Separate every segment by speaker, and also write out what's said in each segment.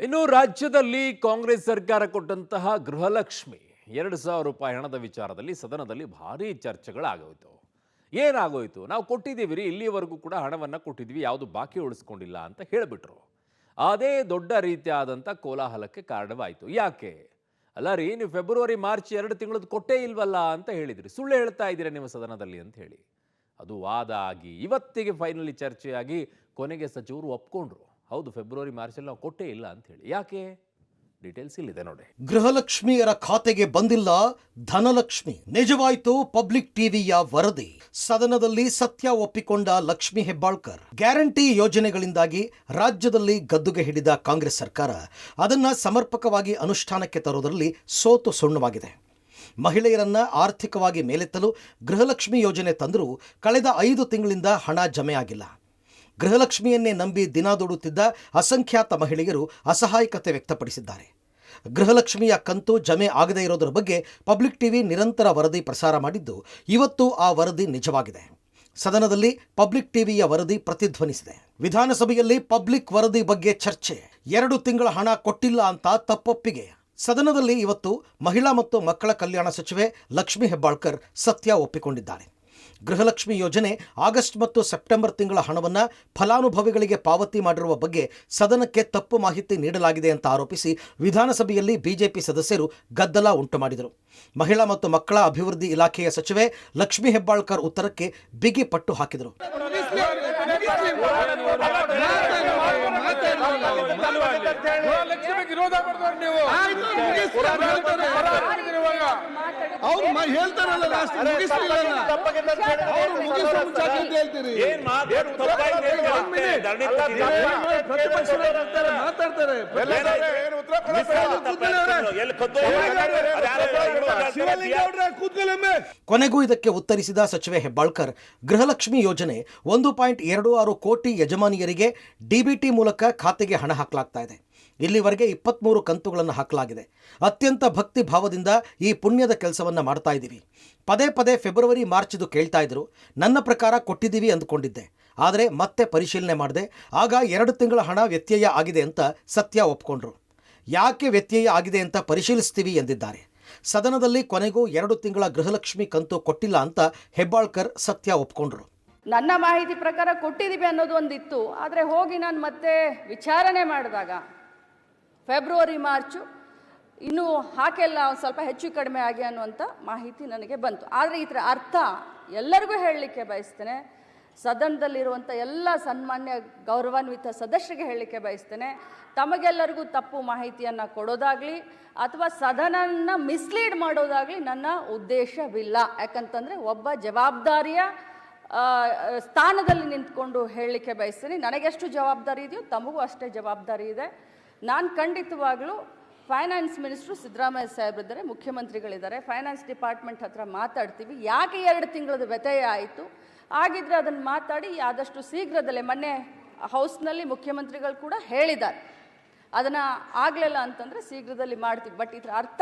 Speaker 1: ಇನ್ನು ರಾಜ್ಯದಲ್ಲಿ ಕಾಂಗ್ರೆಸ್ ಸರ್ಕಾರ ಕೊಟ್ಟಂತಹ ಗೃಹಲಕ್ಷ್ಮಿ 2,000 ರೂಪಾಯಿ ಹಣದ ವಿಚಾರದಲ್ಲಿ ಸದನದಲ್ಲಿ ಭಾರೀ ಚರ್ಚೆಗಳಾಗೋಯ್ತು. ಏನಾಗೋಯ್ತು? ನಾವು ಕೊಟ್ಟಿದ್ದೀವಿ ರೀ, ಇಲ್ಲಿವರೆಗೂ ಕೂಡ ಹಣವನ್ನು ಕೊಟ್ಟಿದ್ವಿ, ಯಾವುದು ಬಾಕಿ ಉಳಿಸ್ಕೊಂಡಿಲ್ಲ ಅಂತ ಹೇಳಿಬಿಟ್ರು. ಅದೇ ದೊಡ್ಡ ರೀತಿಯಾದಂಥ ಕೋಲಾಹಲಕ್ಕೆ ಕಾರಣವಾಯಿತು. ಯಾಕೆ? ಅಲ್ಲ ರೀ, ನೀವು ಫೆಬ್ರವರಿ ಮಾರ್ಚ್ 2 ತಿಂಗಳದ್ದು ಕೊಟ್ಟೇ ಇಲ್ವಲ್ಲ ಅಂತ ಹೇಳಿದ್ರಿ, ಸುಳ್ಳು ಹೇಳ್ತಾ ಇದ್ದೀರಾ ನೀವು ಸದನದಲ್ಲಿ ಅಂತ ಹೇಳಿ ಅದು ವಾದ ಆಗಿ ಇವತ್ತಿಗೆ ಫೈನಲಿ ಚರ್ಚೆಯಾಗಿ ಕೊನೆಗೆ ಸಚಿವರು ಒಪ್ಕೊಂಡ್ರು. ಹೌದು, ಫೆಬ್ರವರಿ ಮಾರ್ಚಲ್ಲಿ ನಾವು ಕೊಟ್ಟೇ ಇಲ್ಲ ಅಂತ ಹೇಳಿ. ಯಾಕೆ? ಡೀಟೇಲ್ಸ್ ಇಲ್ಲಿದೆ ನೋಡಿ.
Speaker 2: ಗೃಹಲಕ್ಷ್ಮಿಯರ ಖಾತೆಗೆ ಬಂದಿಲ್ಲ ಧನಲಕ್ಷ್ಮಿ, ನಿಜವಾಯ್ತು ಪಬ್ಲಿಕ್ ಟಿವಿಯ ವರದಿ. ಸದನದಲ್ಲಿ ಸತ್ಯ ಒಪ್ಪಿಕೊಂಡ ಲಕ್ಷ್ಮಿ ಹೆಬ್ಬಾಳ್ಕರ್. ಗ್ಯಾರಂಟಿ ಯೋಜನೆಗಳಿಂದಾಗಿ ರಾಜ್ಯದಲ್ಲಿ ಗದ್ದುಗೆ ಹಿಡಿದ ಕಾಂಗ್ರೆಸ್ ಸರ್ಕಾರ ಅದನ್ನ ಸಮರ್ಪಕವಾಗಿ ಅನುಷ್ಠಾನಕ್ಕೆ ತರುವುದರಲ್ಲಿ ಸೋತು ಸುಣ್ಣವಾಗಿದೆ. ಮಹಿಳೆಯರನ್ನ ಆರ್ಥಿಕವಾಗಿ ಮೇಲೆತ್ತಲು ಗೃಹಲಕ್ಷ್ಮಿ ಯೋಜನೆ ತಂದರೂ ಕಳೆದ 5 ತಿಂಗಳಿಂದ ಹಣ ಜಮೆ ಆಗಿಲ್ಲ. ಗೃಹಲಕ್ಷ್ಮಿಯನ್ನೇ ನಂಬಿ ದಿನ ದುಡುತ್ತಿದ್ದ ಅಸಂಖ್ಯಾತ ಮಹಿಳೆಯರು ಅಸಹಾಯಕತೆ ವ್ಯಕ್ತಪಡಿಸಿದ್ದಾರೆ. ಗೃಹಲಕ್ಷ್ಮಿಯ ಕಂತು ಜಮೆ ಆಗದೇ ಇರೋದರ ಬಗ್ಗೆ ಪಬ್ಲಿಕ್ ಟಿವಿ ನಿರಂತರ ವರದಿ ಪ್ರಸಾರ ಮಾಡಿದ್ದು, ಇವತ್ತು ಆ ವರದಿ ನಿಜವಾಗಿದೆ. ಸದನದಲ್ಲಿ ಪಬ್ಲಿಕ್ ಟಿವಿಯ ವರದಿ ಪ್ರತಿಧ್ವನಿಸಿದೆ. ವಿಧಾನಸಭೆಯಲ್ಲಿ ಪಬ್ಲಿಕ್ ವರದಿ ಬಗ್ಗೆ ಚರ್ಚೆ. 2 ತಿಂಗಳ ಹಣ ಕೊಟ್ಟಿಲ್ಲ ಅಂತ ತಪ್ಪೊಪ್ಪಿಗೆ. ಸದನದಲ್ಲಿ ಇವತ್ತು ಮಹಿಳಾ ಮತ್ತು ಮಕ್ಕಳ ಕಲ್ಯಾಣ ಸಚಿವೆ ಲಕ್ಷ್ಮಿ ಹೆಬ್ಬಾಳ್ಕರ್ ಸತ್ಯ ಒಪ್ಪಿಕೊಂಡಿದ್ದಾರೆ. ಗೃಹಲಕ್ಷ್ಮಿ ಯೋಜನೆ ಆಗಸ್ಟ್ ಮತ್ತು ಸೆಪ್ಟೆಂಬರ್ ತಿಂಗಳ ಹಣವನ್ನು ಫಲಾನುಭವಿಗಳಿಗೆ ಪಾವತಿ ಮಾಡಿರುವ ಬಗ್ಗೆ ಸದನಕ್ಕೆ ತಪ್ಪು ಮಾಹಿತಿ ನೀಡಲಾಗಿದೆ ಅಂತ ಆರೋಪಿಸಿ ವಿಧಾನಸಭೆಯಲ್ಲಿ ಬಿಜೆಪಿ ಸದಸ್ಯರು ಗದ್ದಲ ಉಂಟು ಮಾಡಿದರು. ಮಹಿಳಾ ಮತ್ತು ಮಕ್ಕಳ ಅಭಿವೃದ್ಧಿ ಇಲಾಖೆಯ ಸಚಿವೆ ಲಕ್ಷ್ಮಿ ಹೆಬ್ಬಾಳ್ಕರ್ ಉತ್ತರಕ್ಕೆ ಬಿಗಿ ಪಟ್ಟು ಹಾಕಿದರು. ಕೊನೆಗೂ ಇದಕ್ಕೆ ಉತ್ತರಿಸಿದ ಸಚಿವೆ ಹೆಬ್ಬಾಳ್ಕರ್, ಗೃಹಲಕ್ಷ್ಮಿ ಯೋಜನೆ 1.26 ಕೋಟಿ ಯಜಮಾನಿಯರಿಗೆ ಡಿಬಿಟಿ ಮೂಲಕ ಖಾತೆಗೆ ಹಣ ಹಾಕಲಾಗ್ತಾ ಇದೆ. ಇಲ್ಲಿವರೆಗೆ 23 ಕಂತುಗಳನ್ನು ಹಾಕಲಾಗಿದೆ. ಅತ್ಯಂತ ಭಕ್ತಿ ಭಾವದಿಂದ ಈ ಪುಣ್ಯದ ಕೆಲಸವನ್ನು ಮಾಡ್ತಾ ಇದ್ದೀವಿ. ಪದೇ ಪದೇ ಫೆಬ್ರವರಿ ಮಾರ್ಚ್ದು ಕೇಳ್ತಾ ಇದ್ರು. ನನ್ನ ಪ್ರಕಾರ ಕೊಟ್ಟಿದ್ದೀವಿ ಅಂದ್ಕೊಂಡಿದ್ದೆ, ಆದರೆ ಮತ್ತೆ ಪರಿಶೀಲನೆ ಮಾಡಿದೆ. ಆಗ 2 ತಿಂಗಳ ಹಣ ವ್ಯತ್ಯಯ ಆಗಿದೆ ಅಂತ ಸತ್ಯ ಒಪ್ಕೊಂಡ್ರು. ಯಾಕೆ ವ್ಯತ್ಯಯ ಆಗಿದೆ ಅಂತ ಪರಿಶೀಲಿಸ್ತೀವಿ ಎಂದಿದ್ದಾರೆ. ಸದನದಲ್ಲಿ ಕೊನೆಗೂ 2 ತಿಂಗಳ ಗೃಹಲಕ್ಷ್ಮಿ ಕಂತು ಕೊಟ್ಟಿಲ್ಲ ಅಂತ ಹೆಬ್ಬಾಳ್ಕರ್ ಸತ್ಯ ಒಪ್ಕೊಂಡ್ರು.
Speaker 3: ನನ್ನ ಮಾಹಿತಿ ಪ್ರಕಾರ ಕೊಟ್ಟಿದ್ದೀವಿ ಅನ್ನೋದು ಒಂದಿತ್ತು, ಆದರೆ ಹೋಗಿ ನಾನು ಮತ್ತೆ ವಿಚಾರಣೆ ಮಾಡಿದಾಗ ಫೆಬ್ರವರಿ ಮಾರ್ಚು ಇನ್ನೂ ಹಾಕೆಲ್ಲ ಸ್ವಲ್ಪ ಹೆಚ್ಚು ಕಡಿಮೆ ಆಗಿ ಅನ್ನುವಂಥ ಮಾಹಿತಿ ನನಗೆ ಬಂತು. ಆದರೆ ಇದರ ಅರ್ಥ ಎಲ್ಲರಿಗೂ ಹೇಳಲಿಕ್ಕೆ ಬಯಸ್ತೇನೆ, ಸದನದಲ್ಲಿರುವಂಥ ಎಲ್ಲ ಸನ್ಮಾನ್ಯ ಗೌರವಾನ್ವಿತ ಸದಸ್ಯರಿಗೆ ಹೇಳಲಿಕ್ಕೆ ಬಯಸ್ತೇನೆ, ತಮಗೆಲ್ಲರಿಗೂ ತಪ್ಪು ಮಾಹಿತಿಯನ್ನು ಕೊಡೋದಾಗಲಿ ಅಥವಾ ಸದನನ ಮಿಸ್ಲೀಡ್ ಮಾಡೋದಾಗಲಿ ನನ್ನ ಉದ್ದೇಶವಿಲ್ಲ. ಯಾಕಂತಂದರೆ ಒಬ್ಬ ಜವಾಬ್ದಾರಿಯ ಸ್ಥಾನದಲ್ಲಿ ನಿಂತ್ಕೊಂಡು ಹೇಳಲಿಕ್ಕೆ ಬಯಸ್ತೀನಿ. ನನಗೆಷ್ಟು ಜವಾಬ್ದಾರಿ ಇದೆಯೋ ತಮಗೂ ಅಷ್ಟೇ ಜವಾಬ್ದಾರಿ ಇದೆ. ನಾನು ಖಂಡಿತವಾಗಲೂ ಫೈನಾನ್ಸ್ ಮಿನಿಸ್ಟ್ರು ಸಿದ್ದರಾಮಯ್ಯ ಸಾಹೇಬ್ರಿದ್ದಾರೆ, ಮುಖ್ಯಮಂತ್ರಿಗಳಿದ್ದಾರೆ, ಫೈನಾನ್ಸ್ ಡಿಪಾರ್ಟ್ಮೆಂಟ್ ಹತ್ರ ಮಾತಾಡ್ತೀವಿ. ಯಾಕೆ 2 ತಿಂಗಳದ್ದು ವ್ಯತ್ಯಯ ಆಯಿತು ಆಗಿದ್ರೆ ಅದನ್ನು ಮಾತಾಡಿ ಆದಷ್ಟು ಶೀಘ್ರದಲ್ಲೇ, ಮೊನ್ನೆ ಹೌಸ್ನಲ್ಲಿ ಮುಖ್ಯಮಂತ್ರಿಗಳು ಕೂಡ ಹೇಳಿದ್ದಾರೆ, ಅದನ್ನು ಆಗಲಿಲ್ಲ ಅಂತಂದರೆ ಶೀಘ್ರದಲ್ಲಿ ಮಾಡ್ತೀವಿ. ಬಟ್ ಇದರ ಅರ್ಥ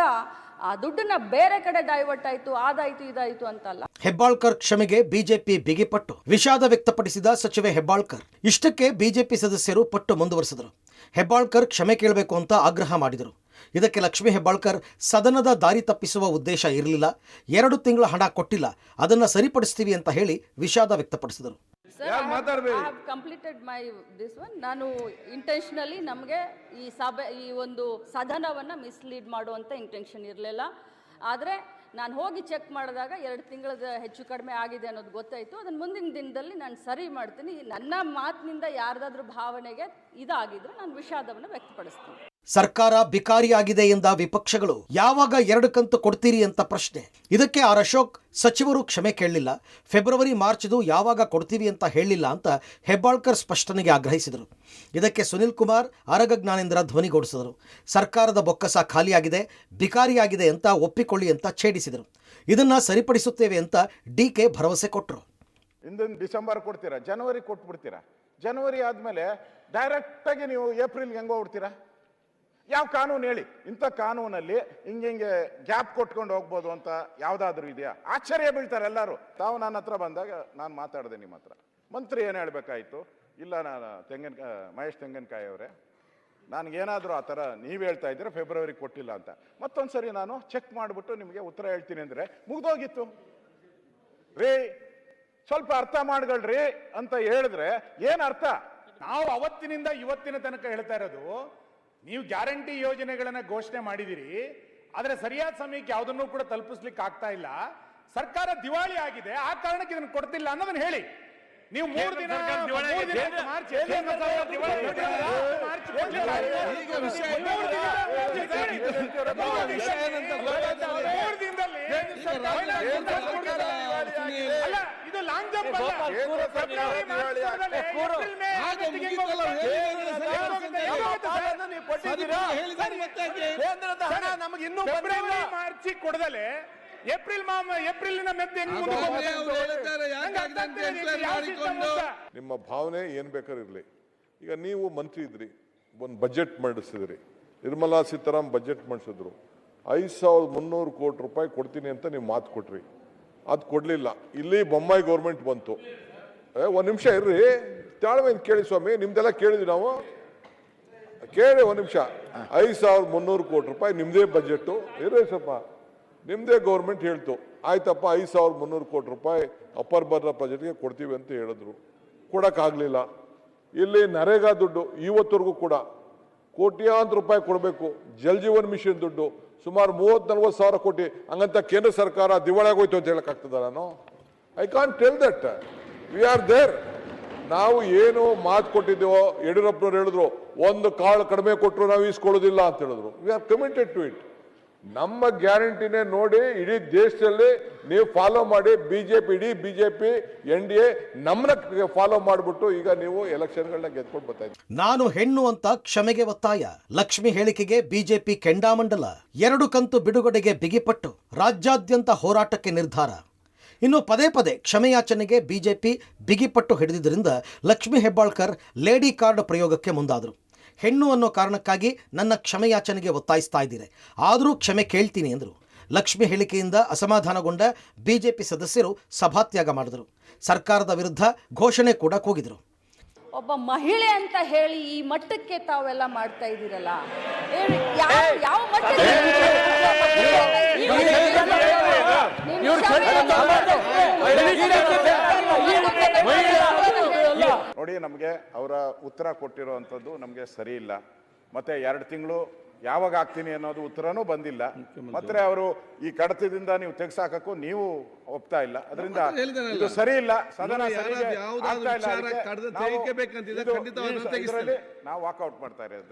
Speaker 3: ಆ ದುಡ್ಡನ್ನ ಬೇರೆ ಕಡೆ ಡೈವರ್ಟ್ ಆಯಿತು, ಅದಾಯಿತು ಇದಾಯಿತು ಅಂತಲ್ಲ.
Speaker 2: ಹೆಬ್ಬಾಳ್ಕರ್ ಕ್ಷಮೆಗೆ ಬಿಜೆಪಿ ಬಿಗಿಪಟ್ಟು. ವಿಷಾದ ವ್ಯಕ್ತಪಡಿಸಿದ ಸಚಿವೆ ಹೆಬ್ಬಾಳ್ಕರ್. ಇಷ್ಟಕ್ಕೆ ಬಿಜೆಪಿ ಸದಸ್ಯರು ಪಟ್ಟು ಮುಂದುವರೆಸಿದರು. ಹೆಬ್ಬಾಳ್ಕರ್ ಕ್ಷಮೆ ಕೇಳಬೇಕು ಅಂತ ಆಗ್ರಹ ಮಾಡಿದರು. ಇದಕ್ಕೆ ಲಕ್ಷ್ಮಿ ಹೆಬ್ಬಾಳ್ಕರ್, ಸದನದ ದಾರಿ ತಪ್ಪಿಸುವ ಉದ್ದೇಶ ಇರಲಿಲ್ಲ, 2 ತಿಂಗಳ ಹಣ ಕೊಟ್ಟಿಲ್ಲ, ಅದನ್ನು ಸರಿಪಡಿಸ್ತೀವಿ ಅಂತ ಹೇಳಿ ವಿಷಾದ ವ್ಯಕ್ತಪಡಿಸಿದರು.
Speaker 3: Completed my this one. ನಾನು ಇಂಟೆನ್ಷನಲಿ ನಮಗೆ ಈ ಒಂದು ಸದನವನ್ನು ಮಿಸ್ಲೀಡ್ ಮಾಡುವಂಥ ಇಂಟೆನ್ಷನ್ ಇರಲಿಲ್ಲ. ಆದರೆ ನಾನು ಹೋಗಿ ಚೆಕ್ ಮಾಡಿದಾಗ 2 ತಿಂಗಳದ ಹೆಚ್ಚು ಕಡಿಮೆ ಆಗಿದೆ ಅನ್ನೋದು ಗೊತ್ತಾಯಿತು. ಅದನ್ನು ಮುಂದಿನ ದಿನದಲ್ಲಿ ನಾನು ಸರಿ ಮಾಡ್ತೀನಿ. ನನ್ನ ಮಾತಿನಿಂದ ಯಾರ್ದಾದ್ರೂ ಭಾವನೆಗೆ ಇದಾಗಿದ್ರೆ ನಾನು ವಿಷಾದವನ್ನು ವ್ಯಕ್ತಪಡಿಸ್ತೀನಿ.
Speaker 2: ಸರ್ಕಾರ ಬಿಕಾರಿಯಾಗಿದೆ ಎಂದ ವಿಪಕ್ಷಗಳು ಯಾವಾಗ 2 ಕಂತು ಕೊಡ್ತೀರಿ ಅಂತ ಪ್ರಶ್ನೆ. ಇದಕ್ಕೆ ಆರ್ ಅಶೋಕ್, ಸಚಿವರು ಕ್ಷಮೆ ಕೇಳಲಿಲ್ಲ, ಫೆಬ್ರವರಿ ಮಾರ್ಚ್ದು ಯಾವಾಗ ಕೊಡ್ತೀವಿ ಅಂತ ಹೇಳಿಲ್ಲ ಅಂತ ಹೆಬ್ಬಾಳ್ಕರ್ ಸ್ಪಷ್ಟನೆಗೆ ಆಗ್ರಹಿಸಿದರು. ಇದಕ್ಕೆ ಸುನಿಲ್ ಕುಮಾರ್, ಆರಗ ಜ್ಞಾನೇಂದ್ರ ಧ್ವನಿಗೂಡಿಸಿದರು. ಸರ್ಕಾರದ ಬೊಕ್ಕಸ ಖಾಲಿಯಾಗಿದೆ, ಬಿಕಾರಿಯಾಗಿದೆ ಅಂತ ಒಪ್ಪಿಕೊಳ್ಳಿ ಅಂತ ಛೇಡಿಸಿದರು. ಇದನ್ನ ಸರಿಪಡಿಸುತ್ತೇವೆ ಅಂತ ಡಿಕೆ ಭರವಸೆ ಕೊಟ್ಟರು.
Speaker 4: ಇಂದಿನ ಡಿಸೆಂಬರ್ ಕೊಡ್ತೀರಾ, ಜನವರಿ ಕೊಟ್ಬಿಡ್ತೀರಾ, ಜನವರಿ ಆದಮೇಲೆ ಡೈರೆಕ್ಟಾಗಿ ನೀವು ಏಪ್ರಿಲ್ಗೆ ಹೆಂಗೆ ಹೋಗ್ಬಿಡ್ತೀರಾ? ಯಾವ ಕಾನೂನು ಹೇಳಿ? ಇಂಥ ಕಾನೂನಲ್ಲಿ ಹಿಂಗೆ ಗ್ಯಾಪ್ ಕೊಟ್ಕೊಂಡು ಹೋಗ್ಬೋದು ಅಂತ ಯಾವುದಾದ್ರೂ ಇದೆಯಾ? ಆಶ್ಚರ್ಯ ಬೀಳ್ತಾರೆ ಎಲ್ಲರೂ. ತಾವು ನನ್ನ ಹತ್ರ ಬಂದಾಗ ನಾನು ಮಾತಾಡಿದೆ ನಿಮ್ಮ ಹತ್ರ. ಮಂತ್ರಿ ಏನು ಹೇಳಬೇಕಾಯಿತು? ಇಲ್ಲ, ನಾನು ಮಹೇಶ್ ತೆಂಗಿನಕಾಯಿ ಅವರೇ, ನನಗೇನಾದರೂ ಆ ಥರ ನೀವು ಹೇಳ್ತಾ ಇದ್ದೀರಾ ಫೆಬ್ರವರಿ ಕೊಟ್ಟಿಲ್ಲ ಅಂತ, ಮತ್ತೊಂದು ಸರಿ ನಾನು ಚೆಕ್ ಮಾಡಿಬಿಟ್ಟು ನಿಮಗೆ ಉತ್ತರ ಹೇಳ್ತೀನಿ ಅಂದರೆ ಮುಗ್ದೋಗಿತ್ತು ರೀ. ಸ್ವಲ್ಪ ಅರ್ಥ ಮಾಡ್ಕೊಳ್ರಿ ಅಂತ ಹೇಳಿದ್ರೆ ಏನು ಅರ್ಥ?
Speaker 5: ನಾವು ಅವತ್ತಿನಿಂದ ಇವತ್ತಿನ ತನಕ ಹೇಳ್ತಾ ಇರೋದು, ನೀವು ಗ್ಯಾರಂಟಿ ಯೋಜನೆಗಳನ್ನ ಘೋಷಣೆ ಮಾಡಿದಿರಿ, ಆದರೆ ಸರಿಯಾದ ಸಮಯಕ್ಕೆ ಯಾವುದನ್ನು ಕೂಡ ತಲುಪಿಸ್ಲಿಕ್ಕೆ ಆಗ್ತಾ ಇಲ್ಲ. ಸರ್ಕಾರ ದಿವಾಳಿ ಆಗಿದೆ, ಆ ಕಾರಣಕ್ಕೆ ಇದನ್ನು ಕೊಡ್ತಿಲ್ಲ ಅನ್ನೋದನ್ನ ಹೇಳಿ. ನೀವು 3 ದಿನ ಮಾರ್ಚ್ ಇದು ಲಾಂಗ್ ಜಂಪ್ ನಮಗೆ ಇನ್ನೂ ಫೆಬ್ರವರಿ ಮಾರ್ಚ್ ಕೊಡದಲೆ ಏಪ್ರಿಲ್ ಮೆತ್ತೆ
Speaker 6: ನಿಮ್ಮ ಭಾವನೆ ಏನ್ ಬೇಕಾದ್ರೂ ಇರಲಿ. ಈಗ ನೀವು ಮಂತ್ರಿ ಇದ್ರಿ, ಒಂದು ಬಜೆಟ್ ಮಂಡಿಸಿದ್ರಿ, ನಿರ್ಮಲಾ ಸೀತಾರಾಮ್ ಬಜೆಟ್ ಮಂಡಿಸಿದ್ರು, 5300 ಕೋಟಿ ರೂಪಾಯಿ ಕೊಡ್ತೀನಿ ಅಂತ ನೀವು ಮಾತು ಕೊಟ್ರಿ, ಅದು ಕೊಡ್ಲಿಲ್ಲ. ಇಲ್ಲಿ ಬೊಮ್ಮಾಯಿ ಗೌರ್ಮೆಂಟ್ ಬಂತು. ಒಂದ್ ನಿಮಿಷ ಇರ್ರಿ, ತಾಳ್ಮೆಯಿಂದ ಕೇಳಿ ಸ್ವಾಮಿ, ನಿಮ್ದೆಲ್ಲ ಕೇಳಿದ್ವಿ ನಾವು, ಕೇಳಿ ಒಂದ್ ನಿಮಿಷ. 5300 ಕೋಟಿ ರೂಪಾಯಿ ನಿಮ್ದೇ ಬಜೆಟ್ ಇರ್ರಿ ಸ್ವಲ್ಪ, ನಿಮ್ದೇ ಗೌರ್ಮೆಂಟ್ ಹೇಳ್ತು, ಆಯ್ತಪ್ಪ 5300 ಕೋಟಿ ರೂಪಾಯಿ ಅಪ್ಪರ್ ಬರ್ನರ್ ಪ್ರಾಜೆಕ್ಟ್ಗೆ ಕೊಡ್ತೀವಿ ಅಂತ ಹೇಳಿದ್ರು, ಕೊಡಕ್ಕಾಗ್ಲಿಲ್ಲ. ಇಲ್ಲಿ ನರೇಗಾ ದುಡ್ಡು ಇವತ್ತರೆಗೂ ಕೂಡ ಕೋಟ್ಯಾಂತರ ರೂಪಾಯಿ ಕೊಡಬೇಕು, ಜಲ್ ಜೀವನ್ ಮಿಷನ್ ದುಡ್ಡು ಸುಮಾರು 30-40 ಸಾವಿರ ಕೋಟಿ, ಹಂಗಂತ ಕೇಂದ್ರ ಸರ್ಕಾರ ದಿವಾಳಿಯಾಗೋಯ್ತು ಅಂತ ಹೇಳಕ್ಕಾಗ್ತದ? ನಾನು I can't tell that. We are there. ನಾವು ಏನು ಮಾತು ಕೊಟ್ಟಿದ್ದೇವೋ, ಯಡಿಯೂರಪ್ಪನವ್ರು ಹೇಳಿದ್ರು, ಒಂದು ಕಾಳು ಕಡಿಮೆ ಕೊಟ್ಟರು ನಾವು ಈಸ್ಕೊಳ್ಳೋದಿಲ್ಲ ಅಂತ ಹೇಳಿದ್ರು. We are committed to it. ನಮ್ಮ ಗ್ಯಾರಂಟಿನೇ ನೋಡಿ ಇಡೀ ದೇಶದಲ್ಲಿ ನೀವು ಫಾಲೋ ಮಾಡಿ. ಬಿಜೆಪಿ, ಇಡೀ ಬಿಜೆಪಿ NDA ನಮ್ಮನ್ನ ಫಾಲೋ ಮಾಡಿಬಿಟ್ಟು ಈಗ ನೀವು ಎಲೆಕ್ಷನ್ಗಳನ್ನ ಗೆದ್ಕೊಂಡು ಬರ್ತಾ ಇದ್ದೀವಿ.
Speaker 2: ನಾನು ಹೆಣ್ಣು ಅಂತ ಕ್ಷಮೆಗೆ ಒತ್ತಾಯ. ಲಕ್ಷ್ಮಿ ಹೇಳಿಕೆಗೆ ಬಿಜೆಪಿ ಕೆಂಡಾಮಂಡಲ. 2 ಕಂತು ಬಿಡುಗಡೆಗೆ ಬಿಗಿಪಟ್ಟು. ರಾಜ್ಯಾದ್ಯಂತ ಹೋರಾಟಕ್ಕೆ ನಿರ್ಧಾರ. ಇನ್ನು ಪದೇ ಪದೇ ಕ್ಷಮೆಯಾಚನೆಗೆ ಬಿಜೆಪಿ ಬಿಗಿಪಟ್ಟು ಹಿಡಿದಿದ್ದರಿಂದ ಲಕ್ಷ್ಮಿ ಹೆಬ್ಬಾಳ್ಕರ್ ಲೇಡಿ ಕಾರ್ಡ್ ಪ್ರಯೋಗಕ್ಕೆ ಮುಂದಾದರು. ಹೆಣ್ಣು ಅನ್ನೋ ಕಾರಣಕ್ಕಾಗಿ ನನ್ನ ಕ್ಷಮೆಯಾಚನೆಗೆ ಒತ್ತಾಯಿಸ್ತಾ ಇದ್ದೀರಿ, ಆದರೂ ಕ್ಷಮೆ ಕೇಳ್ತೀನಿ ಎಂದರು. ಲಕ್ಷ್ಮಿ ಹೇಳಿಕೆಯಿಂದ ಅಸಮಾಧಾನಗೊಂಡ ಬಿಜೆಪಿ ಸದಸ್ಯರು ಸಭಾತ್ಯಾಗ ಮಾಡಿದರು. ಸರ್ಕಾರದ ವಿರುದ್ಧ ಘೋಷಣೆ ಕೂಡ ಕೂಗಿದರು.
Speaker 3: ಒಬ್ಬ ಮಹಿಳೆ ಅಂತ ಹೇಳಿ ಈ ಮಟ್ಟಕ್ಕೆ ತಾವೆಲ್ಲ ಮಾಡ್ತಾ ಇದ್ದೀರಲ್ಲ, ಯಾವ ಮಟ್ಟಕ್ಕೆ
Speaker 4: ನೋಡಿ, ನಮಗೆ ಅವರ ಉತ್ತರ ಕೊಟ್ಟಿರುವಂಥದ್ದು ನಮಗೆ ಸರಿ ಇಲ್ಲ. ಮತ್ತೆ 2 ತಿಂಗಳು ಯಾವಾಗ ಆಗ್ತೀನಿ ಅನ್ನೋದು ಉತ್ತರನೂ ಬಂದಿಲ್ಲ. ಮತ್ತೆ ಅವರು ಈ ಕಡತದಿಂದ ನೀವು ತೆಗೆಸಾಕಕ್ಕೂ ನೀವು ಒಪ್ತಾ ಇಲ್ಲ. ಅದರಿಂದ ಇದು ಸರಿ ಇಲ್ಲ. ಸದನ ಆಗ್ತಾ ಇಲ್ಲ. ಇದರಲ್ಲಿ ನಾವು ವಾಕೌಟ್ ಮಾಡ್ತಾ ಇರೋದು.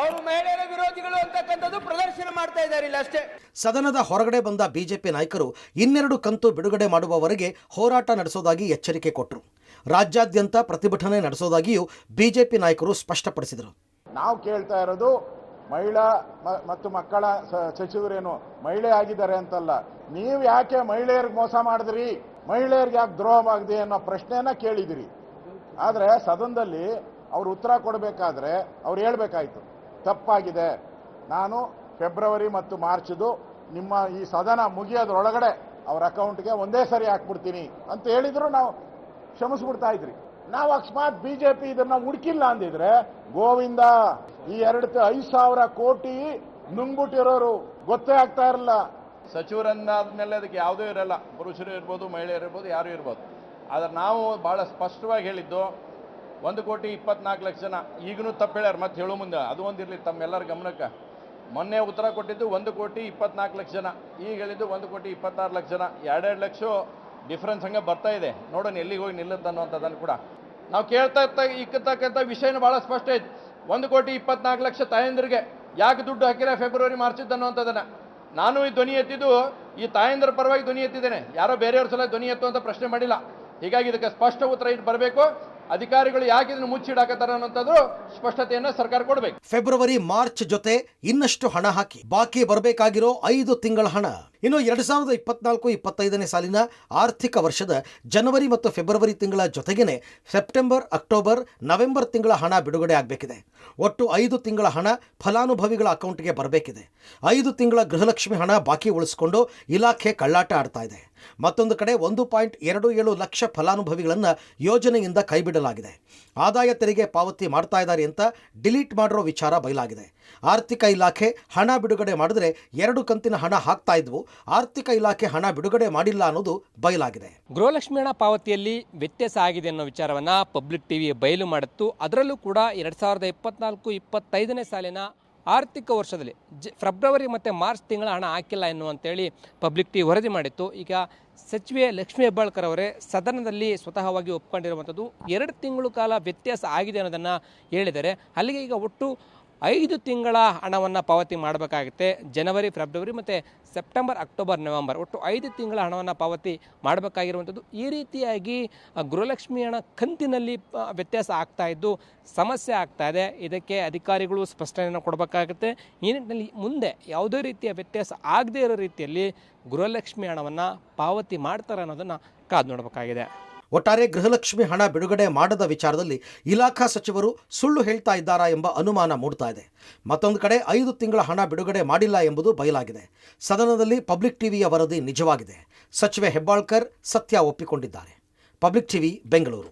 Speaker 7: ಅವರು ಮಹಿಳೆಯರ ವಿರೋಧಿಗಳು ಅಂತಕ್ಕಂಥದ್ದು ಪ್ರದರ್ಶನ ಮಾಡ್ತಾ ಇದ್ದಾರೆ ಇಲ್ಲ ಅಷ್ಟೇ.
Speaker 2: ಸದನದ ಹೊರಗಡೆ ಬಂದ ಬಿಜೆಪಿ ನಾಯಕರು 2 ಕಂತು ಬಿಡುಗಡೆ ಮಾಡುವವರೆಗೆ ಹೋರಾಟ ನಡೆಸೋದಾಗಿ ಎಚ್ಚರಿಕೆ ಕೊಟ್ಟರು. ರಾಜ್ಯಾದ್ಯಂತ ಪ್ರತಿಭಟನೆ ನಡೆಸೋದಾಗಿಯೂ ಬಿಜೆಪಿ ನಾಯಕರು ಸ್ಪಷ್ಟಪಡಿಸಿದರು.
Speaker 4: ನಾವು ಕೇಳ್ತಾ ಇರೋದು ಮಹಿಳಾ ಮತ್ತು ಮಕ್ಕಳ ಸಚಿವರೇನು ಮಹಿಳೆ ಆಗಿದ್ದಾರೆ ಅಂತಲ್ಲ, ನೀವು ಯಾಕೆ ಮಹಿಳೆಯರಿಗೆ ಮೋಸ ಮಾಡಿದ್ರಿ, ಮಹಿಳೆಯರಿಗೆ ಯಾಕೆ ದ್ರೋಹ ಮಾಡಿದೆ ಅನ್ನೋ ಪ್ರಶ್ನೆಯನ್ನ ಕೇಳಿದಿರಿ. ಆದರೆ ಸದನದಲ್ಲಿ ಅವ್ರು ಉತ್ತರ ಕೊಡಬೇಕಾದ್ರೆ ಅವ್ರು ಹೇಳ್ಬೇಕಾಯ್ತು, ತಪ್ಪಾಗಿದೆ, ನಾನು ಫೆಬ್ರವರಿ ಮತ್ತು ಮಾರ್ಚ್ದು ನಿಮ್ಮ ಈ ಸದನ ಮುಗಿಯೋದ್ರೊಳಗಡೆ ಅವ್ರ ಅಕೌಂಟ್ಗೆ ಒಂದೇ ಸರಿ ಹಾಕ್ಬಿಡ್ತೀನಿ ಅಂತ ಹೇಳಿದ್ರು ನಾವು ಕ್ಷಮಿಸ್ಬಿಡ್ತಾ ಇದ್ರಿ. ನಾವು ಅಕಸ್ಮಾತ್ ಬಿಜೆಪಿ ಇದನ್ನ ಹುಡುಕಿಲ್ಲ ಅಂದಿದ್ರೆ ಗೋವಿಂದ ಈ 5,000 ಕೋಟಿ ನುಂಗ್ಬಿಟ್ಟಿರೋರು ಗೊತ್ತೇ ಆಗ್ತಾ ಇರಲ್ಲ.
Speaker 8: ಸಚಿವರನ್ನಾದ್ಮೇಲೆ ಅದಕ್ಕೆ ಯಾವುದೂ ಇರಲ್ಲ, ಪುರುಷರು ಇರ್ಬೋದು, ಮಹಿಳೆಯರು ಇರ್ಬೋದು, ಯಾರು ಇರ್ಬೋದು. ಆದರೆ ನಾವು ಭಾಳ ಸ್ಪಷ್ಟವಾಗಿ ಹೇಳಿದ್ದು 1,24,00,000 ಜನ. ಈಗಲೂ ತಪ್ಪು ಹೇಳ್ಯಾರ, ಮತ್ತೆ ಹೇಳೋ ಮುಂದೆ ಅದು ಒಂದಿರಲಿ ತಮ್ಮೆಲ್ಲರ ಗಮನಕ್ಕೆ. ಮೊನ್ನೆ ಉತ್ತರ ಕೊಟ್ಟಿದ್ದು 1,24,00,000 ಜನ, ಈಗ ಹೇಳಿದ್ದು 1,26,00,000 ಜನ. 2 ಲಕ್ಷ ಡಿಫ್ರೆನ್ಸ್ ಹಂಗೆ ಬರ್ತಾ ಇದೆ. ನೋಡೋಣ ಎಲ್ಲಿಗೆ ಹೋಗಿ ನಿಲ್ಲುತ್ತೆ ಅನ್ನೋಂಥದ್ದನ್ನು ಕೂಡ ನಾವು ಕೇಳ್ತಾ ಇರ್ತಕ್ಕಂಥ ವಿಷಯನೂ ಭಾಳ ಸ್ಪಷ್ಟ ಐತೆ. 1,24,00,000 ತಾಯಂದ್ರಿಗೆ ಯಾಕೆ ದುಡ್ಡು ಹಾಕಿಲ್ಲ ಫೆಬ್ರವರಿ ಮಾರ್ಚಿದ್ದು ಅನ್ನೋಂಥದ್ದನ್ನು ನಾನು ಈ ಧ್ವನಿ ಎತ್ತಿದ್ದು ಈ ತಾಯಂದ್ರ ಪರವಾಗಿ ಧ್ವನಿ ಎತ್ತಿದ್ದೇನೆ. ಯಾರೋ ಬೇರೆಯವ್ರ ಸಲ ಧ್ವನಿ ಎತ್ತುವಂಥ ಪ್ರಶ್ನೆ ಮಾಡಿಲ್ಲ. ಹೀಗಾಗಿ ಇದಕ್ಕೆ ಸ್ಪಷ್ಟ ಉತ್ತರ ಇಟ್ಟು ಬರಬೇಕು. ಅಧಿಕಾರಿಗಳು ಯಾಕೆ ಇದನ್ನು ಮುಚ್ಚಿಡಾಕತ್ತಾರ ಅನ್ನೋಂಥದ್ದು ಸ್ಪಷ್ಟತೆಯನ್ನು ಸರ್ಕಾರ ಕೊಡಬೇಕು.
Speaker 2: ಫೆಬ್ರವರಿ ಮಾರ್ಚ್ ಜೊತೆ ಇನ್ನಷ್ಟು ಹಣ ಹಾಕಿ ಬಾಕಿ ಬರಬೇಕಾಗಿರೋ 5 ತಿಂಗಳ ಹಣ ಇನ್ನು 2024-25ನೇ ಸಾಲಿನ ಆರ್ಥಿಕ ವರ್ಷದ ಜನವರಿ ಮತ್ತು ಫೆಬ್ರವರಿ ತಿಂಗಳ ಜೊತೆಗೇನೆ ಸೆಪ್ಟೆಂಬರ್, ಅಕ್ಟೋಬರ್, ನವೆಂಬರ್ ತಿಂಗಳ ಹಣ ಬಿಡುಗಡೆ ಆಗಬೇಕಿದೆ. ಒಟ್ಟು 5 ತಿಂಗಳ ಹಣ ಫಲಾನುಭವಿಗಳ ಅಕೌಂಟ್ಗೆ ಬರಬೇಕಿದೆ. 5 ತಿಂಗಳ ಗೃಹಲಕ್ಷ್ಮಿ ಹಣ ಬಾಕಿ ಉಳಿಸಿಕೊಂಡು ಇಲಾಖೆ ಕಳ್ಳಾಟ ಆಡ್ತಾ ಇದೆ. ಮತ್ತೊಂದು ಕಡೆ 1.27 ಲಕ್ಷ ಫಲಾನುಭವಿಗಳನ್ನು ಯೋಜನೆಯಿಂದ ಕೈಬಿಡಲಾಗಿದೆ. ಆದಾಯ ತೆರಿಗೆ ಪಾವತಿ ಮಾಡ್ತಾ ಇದ್ದಾರೆ ಅಂತ ಡಿಲೀಟ್ ಮಾಡಿರೋ ವಿಚಾರ ಬಯಲಾಗಿದೆ. ಆರ್ಥಿಕ ಇಲಾಖೆ ಹಣ ಬಿಡುಗಡೆ ಮಾಡಿದ್ರೆ 2 ಕಂತಿನ ಹಣ ಹಾಕ್ತಾ ಇದ್ವು. ಆರ್ಥಿಕ ಇಲಾಖೆ ಹಣ ಬಿಡುಗಡೆ ಮಾಡಿಲ್ಲ ಅನ್ನೋದು ಬಯಲಾಗಿದೆ.
Speaker 9: ಗೃಹಲಕ್ಷ್ಮಿ ಹಣ ಪಾವತಿಯಲ್ಲಿ ವ್ಯತ್ಯಾಸ ಆಗಿದೆ ಅನ್ನೋ ವಿಚಾರವನ್ನು ಪಬ್ಲಿಕ್ ಟಿವಿ ಬಯಲು ಮಾಡಿತ್ತು. ಅದರಲ್ಲೂ ಕೂಡ 2024-25ನೇ ಸಾಲಿನ ಆರ್ಥಿಕ ವರ್ಷದಲ್ಲಿ ಫೆಬ್ರವರಿ ಮತ್ತು ಮಾರ್ಚ್ ತಿಂಗಳ ಹಣ ಹಾಕಿಲ್ಲ ಎನ್ನುವಂತೇಳಿ ಪಬ್ಲಿಕ್ ಟಿವಿ ವರದಿ ಮಾಡಿತ್ತು. ಈಗ ಸಚಿವೆ ಲಕ್ಷ್ಮೀ ಹೆಬ್ಬಾಳ್ಕರ್ ಅವರೇ ಸದನದಲ್ಲಿ ಸ್ವತಃವಾಗಿ ಒಪ್ಕೊಂಡಿರುವಂಥದ್ದು 2 ತಿಂಗಳು ಕಾಲ ವ್ಯತ್ಯಾಸ ಆಗಿದೆ ಅನ್ನೋದನ್ನು ಹೇಳಿದ್ದಾರೆ. ಅಲ್ಲಿಗೆ ಈಗ ಒಟ್ಟು 5 ತಿಂಗಳ ಹಣವನ್ನು ಪಾವತಿ ಮಾಡಬೇಕಾಗುತ್ತೆ. ಜನವರಿ, ಫೆಬ್ರವರಿ ಮತ್ತು ಸೆಪ್ಟೆಂಬರ್, ಅಕ್ಟೋಬರ್, ನವೆಂಬರ್ ಒಟ್ಟು 5 ತಿಂಗಳ ಹಣವನ್ನು ಪಾವತಿ ಮಾಡಬೇಕಾಗಿರುವಂಥದ್ದು. ಈ ರೀತಿಯಾಗಿ ಗೃಹಲಕ್ಷ್ಮಿ ಹಣ ಕಂತಿನಲ್ಲಿ ವ್ಯತ್ಯಾಸ ಆಗ್ತಾ ಇದ್ದು ಸಮಸ್ಯೆ ಆಗ್ತಾ ಇದೆ. ಇದಕ್ಕೆ ಅಧಿಕಾರಿಗಳು ಸ್ಪಷ್ಟನೆಯನ್ನು ಕೊಡಬೇಕಾಗುತ್ತೆ. ಈ ನಿಟ್ಟಿನಲ್ಲಿ ಮುಂದೆ ಯಾವುದೇ ರೀತಿಯ ವ್ಯತ್ಯಾಸ ಆಗದೇ ಇರೋ ರೀತಿಯಲ್ಲಿ ಗೃಹಲಕ್ಷ್ಮಿ ಹಣವನ್ನು ಪಾವತಿ ಮಾಡ್ತಾರೆ ಅನ್ನೋದನ್ನು ಕಾದು ನೋಡಬೇಕಾಗಿದೆ.
Speaker 2: ಒಟ್ಟಾರೆ ಗೃಹಲಕ್ಷ್ಮಿ ಹಣ ಬಿಡುಗಡೆ ಮಾಡದ ವಿಚಾರದಲ್ಲಿ ಇಲಾಖಾ ಸಚಿವರು ಸುಳ್ಳು ಹೇಳ್ತಾ ಇದ್ದಾರಾ ಎಂಬ ಅನುಮಾನ ಮೂಡ್ತಾ ಇದೆ. ಮತ್ತೊಂದು ಕಡೆ 5 ತಿಂಗಳ ಹಣ ಬಿಡುಗಡೆ ಮಾಡಿಲ್ಲ ಎಂಬುದು ಬಯಲಾಗಿದೆ. ಸದನದಲ್ಲಿ ಪಬ್ಲಿಕ್ ಟಿವಿಯ ವರದಿ ನಿಜವಾಗಿದೆ. ಸಚಿವೆ ಹೆಬ್ಬಾಳ್ಕರ್ ಸತ್ಯ ಒಪ್ಪಿಕೊಂಡಿದ್ದಾರೆ. Public TV, Bengaluru.